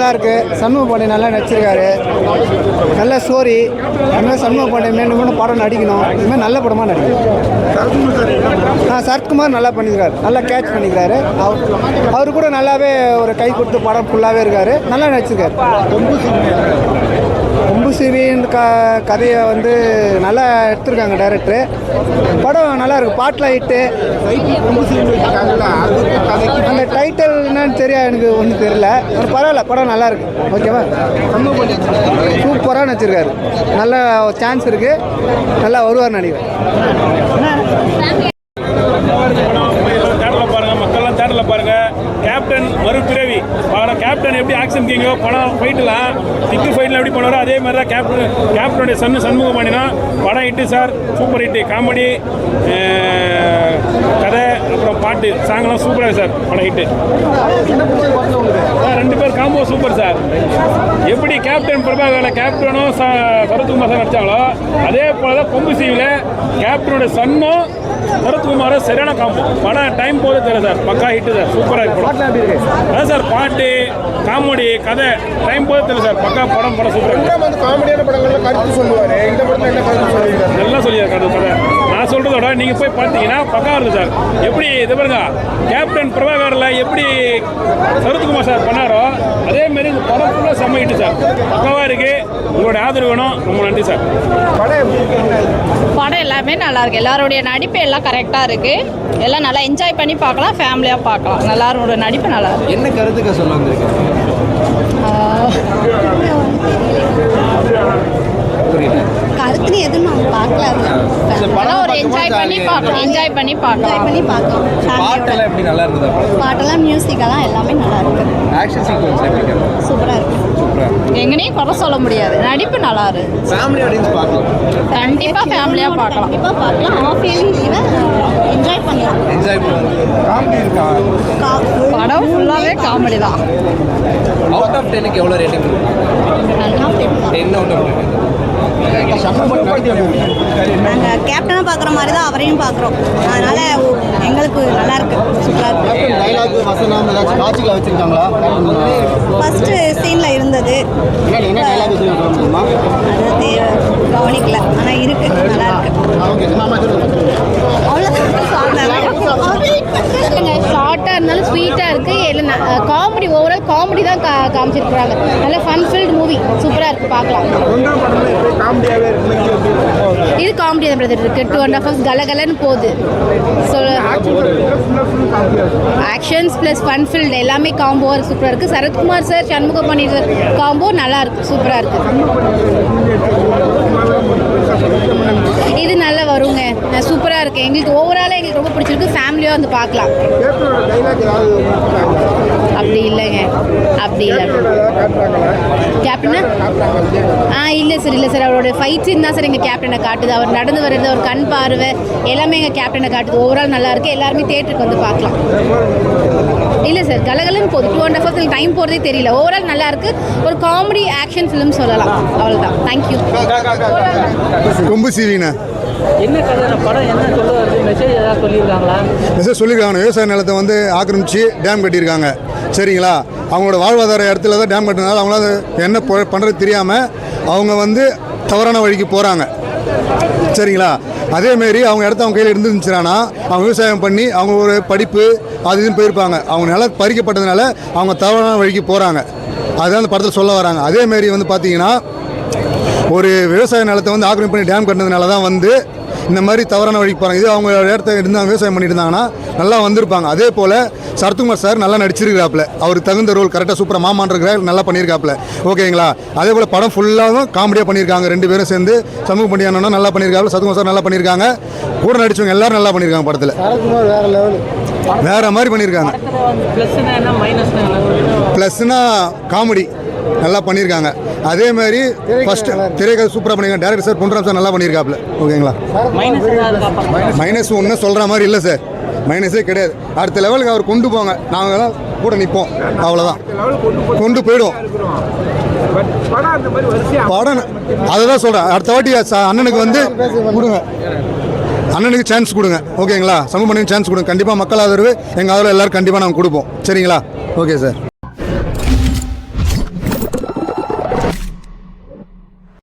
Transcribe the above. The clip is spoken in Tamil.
நல்லாயிருக்கு. சண்முக பாண்டியன் நல்லா நடிச்சிருக்காரு. நல்ல ஸ்டோரி. அதுமாதிரி சண்முக பாண்டியன் மீண்டும் படம் நடிக்கணும். இதுமாதிரி நல்ல படமாக நடிக்கணும். சரத்குமார் நல்லா பண்ணியிருக்காரு. நல்லா கேட்ச் பண்ணிக்கிறாரு. அவரு கூட நல்லாவே ஒரு கை கொடுத்து படம் ஃபுல்லாகவே இருக்கார். நல்லா நடிச்சிருக்காரு. கொம்புசிவின் கதையை வந்து நல்லா எடுத்துருக்காங்க டைரக்டரு. படம் நல்லா இருக்குது. பாட்டில் ஹிட்டு. அந்த டைட்டில் என்னன்னு தெரியாது, எனக்கு ஒன்றும் தெரியல. பரவாயில்ல, படம் நல்லா இருக்கு. ஓகேவா? சூப்பராக நடிச்சிருக்காரு. நல்ல சான்ஸ் இருக்குது. நல்லா வருவார் நினைக்கிறேன். தேட்டரில் பாருங்கள். கேப்டன் மறுபிறவி படம். கேப்டன் எப்படி ஆக்ஷன் கிங்கோ படம் ஃபைட்டெலாம் திக்கு ஃபைட்டில் எப்படி பண்ணுவாரோ அதே மாதிரி தான் கேப்டனுடைய சண்முக பாண்டியனா படம் hit sir. Super hit. Comedy, கதை, அப்புறம் பாட்டு, சாங்லாம் சூப்பராக சார். படம் ஹிட்டு சார். 2 பேர் காம்போ சூப்பர் சார். எப்படி கேப்டன் பிரபாகரில் கேப்டனும் சரத்குமார் சார் நடித்தாங்களோ அதே போல் தான் கொம்புசிவியில் கேப்டனோட சன்னும் சரத்குமாரும் சரியான காம்போ. படம் டைம் போது தெரியல சார். பக்கா ஹிட்டு சார். சூப்பராக இருக்கும். அதான் சார், பாட்டு, காமெடி, கதை டைம் போது தெரியல சார். பக்கா படம் சூப்பராக இருக்கும். காமெடியான படங்கள்ல கருத்து சொல்லுவார். இந்த படத்தில் என்ன கருத்து சொல்லியிருக்காரு? நல்லா சொல்லியிருக்காரு கதை. நான் சொல்கிறதோட நீங்கள் போய் பார்த்தீங்கன்னா பக்கா இருக்குது சார். எப்படி இது பாருங்க, கேப்டன் பிரபாகரில் எப்படி சரத்குமார் சார் பண்ணாரோ அதேமாரி இந்த படம் ஃபுல்லாக செம்ம ஹிட்டு சார். பக்காவாக இருக்குது. உங்களோட ஆதரவு வேணும். ரொம்ப நன்றி சார். படம் எல்லாமே நல்லா இருக்கு. எல்லாருடைய நடிப்பு எல்லாம் கரெக்டாக இருக்கு. எல்லாம் நல்லா என்ஜாய் பண்ணி பார்க்கலாம். ஃபேமிலியாக பார்க்கலாம். எல்லாரோட நடிப்பு நல்லா இருக்கு. என்ன கருத்துக்க சொல்ல வந்திருக்கு? கருத்துன்னு எதுவும் நாங்கள் பார்க்கல. ஒரு என்ஜாய் பண்ணி பார்க்கலாம். பாட்டெல்லாம் எப்படி நல்லா இருந்தது? பாட்டெல்லாம் மியூசிக்கெல்லாம் எல்லாமே நல்லா இருக்கு. ஆக்ஷன் சீக்வென்ஸ் எப்படி இருக்கு? சூப்பராக இருக்கு. எங்கனையும் குறை சொல்ல முடியாது. நடிப்பு நல்லா இருக்கு. ஃபேமிலி ஆடியன்ஸ் பார்க்கலாம். கண்டிப்பாக ஃபேமிலியாக பார்க்கலாம். கண்டிப்பாக பார்க்கலாம். ஆஃப் இயர்லி என்ஜாய் பண்ணலாம். காமெடி இருக்கா? படம் ஃபுல்லாகவே காமெடி தான். அவுட் ஆஃப் 10க்கு எவ்வளோ ரேட்டிங் கொடுக்கும்? 10 அவுட் ஆஃப் 10. நாங்கள் கேப்டனாக பார்க்குற மாதிரி தான் அவரையும் பார்க்குறோம். அதனால எங்களுக்கு நல்லா இருக்கு. சூப்பராக இருக்கு. டைலாக் வசனம் ஏதாச்சும் காட்சிகளை வச்சிருக்காங்களா? ஃபர்ஸ்ட் சீனில் இருந்தது. என்ன டைலாக் சொல்ல முடியுமா? அது கவனிக்கல. ஆனால் இருக்கு. நல்லா இருக்கு. ஷார்ட்டாக இருந்தாலும் ஸ்வீட்டாக இருக்குது. எல்லாம் காமெடி, ஓவரால் காமெடி தான் காமிச்சிருக்கிறாங்க. நல்ல ஃபன் ஃபில்டு மூவி. சூப்பராக இருக்குது. பார்க்கலாம். இது காமெடி தான் பிரதர் இருக்குது. 2.5 hours கலகலன்னு போகுது. So actions plus fun filled எல்லாமே காம்போவாக சூப்பராக இருக்குது. Sarathkumar sir, Shanmuga Pandian sir combo நல்லா இருக்குது. சூப்பராக இருக்குது. இது நல்லா வருங்க. சூப்பராக இருக்குது. எங்களுக்கு ஓவராலாக எங்களுக்கு ரொம்ப பிடிச்சிருக்கு. ஃபேமிலியாக வந்து பார்க்கலாம். அப்படி இல்லைங்க. அப்படி இல்லை கேப்டனா இல்லை சார் அவரோட ஃபைட் சீன் தான் சார் எங்கள் கேப்டனை காட்டுது. அவர் நடந்து வர்றது, அவர் கண் பார்வை எல்லாமே எங்கள் கேப்டனை காட்டுது. ஓவரால் நல்லா இருக்குது. எல்லாருமே தேட்டருக்கு வந்து பார்க்கலாம். இல்லை சார், கலகலன்னு போகுது. 2.5 hours டைம் போகிறதே தெரியல. ஓவரால் நல்லா இருக்குது. ஒரு காமெடி ஆக்ஷன் ஃபிலிம் சொல்லலாம். அவ்வளோதான். தேங்க்யூ. கொம்புசிவினா என்ன கதை? படம் என்ன சொல்ல வருது? மெசேஜ் ஏதாவது சொல்லியிருக்காங்களா? மெசேஜ் சொல்லியிருக்காங்க. விவசாய நிலத்தை வந்து ஆக்கிரமிச்சு டேம் கட்டியிருக்காங்க. சரிங்களா? அவங்களோட வாழ்வாதார இடத்துல தான் டேம் கட்டினால அவங்களால என்ன பண்ணுறது தெரியாமல் அவங்க வந்து தவறான வழிக்கு போகிறாங்க. சரிங்களா? அதேமாரி அவங்க இடத்த அவங்க கையில் இருந்துருந்துச்சுன்னா அவங்க விவசாயம் பண்ணி அவங்க ஒரு படிப்பு அது இதுன்னு போயிருப்பாங்க. அவங்க நிலம் பறிக்கப்பட்டதுனால அவங்க தவறான வழிக்கு போகிறாங்க. அதுதான் அந்த படத்தில் சொல்ல வராங்க. அதேமாரி வந்து பார்த்தீங்கன்னா ஒரு விவசாய நிலத்தை வந்து ஆக்கிரமிப்பு பண்ணி டேம் கட்டினதுனால தான் வந்து இந்த மாதிரி தவறான வழிக்கு போகிறாங்க. இது அவங்க இடத்த இருந்தாங்க விவசாயம் பண்ணிட்டு இருந்தாங்கன்னா நல்லா வந்திருப்பாங்க. அதே போல் சரத்குமார் சார் நல்லா நடிச்சிருக்கிறாப்புல. அவருக்கு தகுந்த ரோல் கரெக்டாக சூப்பராக மாமான்ற நல்லா பண்ணியிருக்காப்புல. ஓகேங்களா? அதே போல் படம் ஃபுல்லாகவும் காமெடியாக பண்ணியிருக்காங்க. 2 பேரும் சேர்ந்து சமூக பண்ணியானா நல்லா பண்ணியிருக்காங்க. சரத்குமார் சார் நல்லா பண்ணியிருக்காங்க. கூட நடிச்சவங்க எல்லாரும் நல்லா பண்ணியிருக்காங்க. படத்தில் சரத்குமார் வேற லெவல், வேற மாதிரி பண்ணியிருக்காங்க. ப்ளஸ்னா காமெடி நல்லா பண்ணியிருக்காங்க. அதே மாதிரி ஃபர்ஸ்ட் திரைக்கதை சூப்பராக பண்ணியிருக்காங்க. டேரக்டர் சார் பொன்ராம் சார் நல்லா பண்ணியிருக்காப்புல. ஓகேங்களா? மைனஸ் ஒன்றும் சொல்கிற மாதிரி இல்லை சார். மைனஸே கிடையாது. அடுத்த லெவலுக்கு அவர் கொண்டு போங்க. நாங்கள் தான் கூட நிற்போம். அவ்வளோதான். கொண்டு போயிடுவோம் படம். அதை தான் சொல்கிறேன். அடுத்த வாட்டி அண்ணனுக்கு வந்து கொடுங்க. அண்ணனுக்கு சான்ஸ் கொடுங்க. ஓகேங்களா? சமூக பண்ணிக்கு சான்ஸ் கொடுங்க. கண்டிப்பாக மக்கள் ஆதரவு எங்கள் ஆதரவு எல்லோரும் கண்டிப்பாக நாங்கள் கொடுப்போம். சரிங்களா? Okay sir.